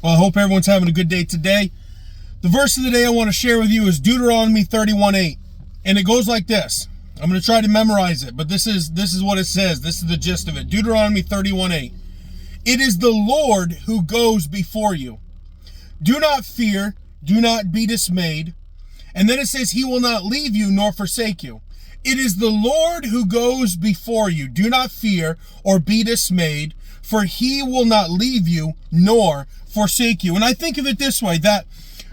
Well, I hope everyone's having a good day today. The verse of the day I want to share with you is Deuteronomy 31:8. And it goes like this. I'm going to try to memorize it, but this is what it says. This is the gist of it. Deuteronomy 31:8. It is the Lord who goes before you. Do not fear, do not be dismayed. And then it says he will not leave you nor forsake you. It is the Lord who goes before you. Do not fear or be dismayed, for he will not leave you nor forsake you. And I think of it this way, that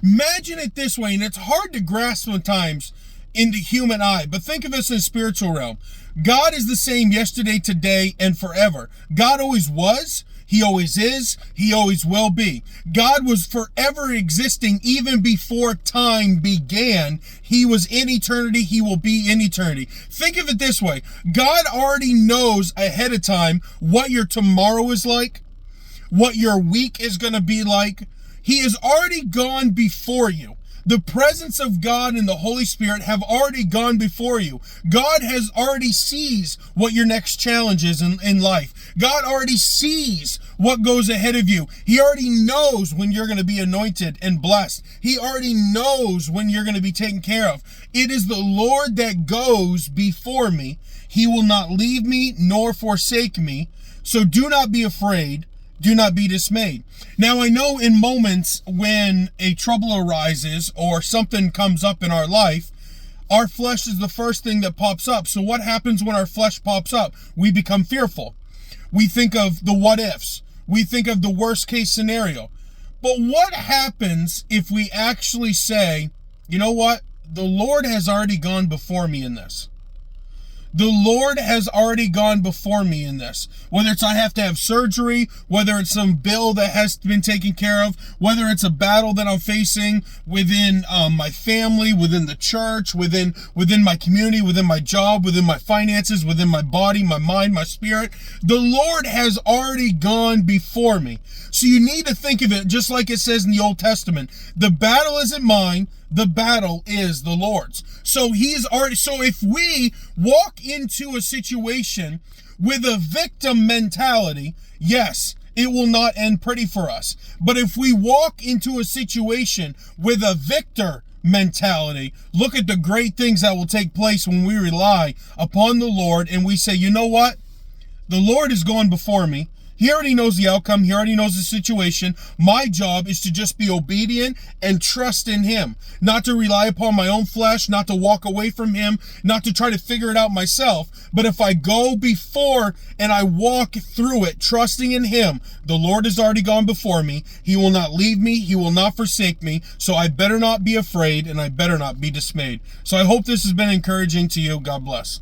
imagine it this way, and it's hard to grasp sometimes in the human eye, but think of this in the spiritual realm. God is the same yesterday, today, and forever. God always was, he always is, he always will be. God was forever existing even before time began. He was in eternity, he will be in eternity. Think of it this way. God already knows ahead of time what your tomorrow is like, what your week is going to be like. He has already gone before you. The presence of God and the Holy Spirit have already gone before you. God has already sees what your next challenge is in life. God already sees what goes ahead of you. He already knows when you're going to be anointed and blessed. He already knows when you're going to be taken care of. It is the Lord that goes before me. He will not leave me nor forsake me. So do not be afraid. Do not be dismayed. Now, I know in moments when a trouble arises or something comes up in our life, our flesh is the first thing that pops up. So what happens when our flesh pops up? We become fearful. We think of the what ifs. We think of the worst case scenario. But what happens if we actually say, you know what? The Lord has already gone before me in this. The Lord has already gone before me in this. Whether it's I have to have surgery, whether it's some bill that has been taken care of, whether it's a battle that I'm facing within my family, within the church, within my community, within my job, within my finances, within my body, my mind, my spirit. The Lord has already gone before me. So you need to think of it just like it says in the Old Testament. The battle isn't mine. The battle is the Lord's. So if we walk into a situation with a victim mentality, yes, it will not end pretty for us. But if we walk into a situation with a victor mentality, look at the great things that will take place when we rely upon the Lord and we say, you know what? The Lord is going before me. He already knows the outcome. He already knows the situation. My job is to just be obedient and trust in him, not to rely upon my own flesh, not to walk away from him, not to try to figure it out myself. But if I go before and I walk through it, trusting in him, the Lord has already gone before me. He will not leave me. He will not forsake me. So I better not be afraid and I better not be dismayed. So I hope this has been encouraging to you. God bless.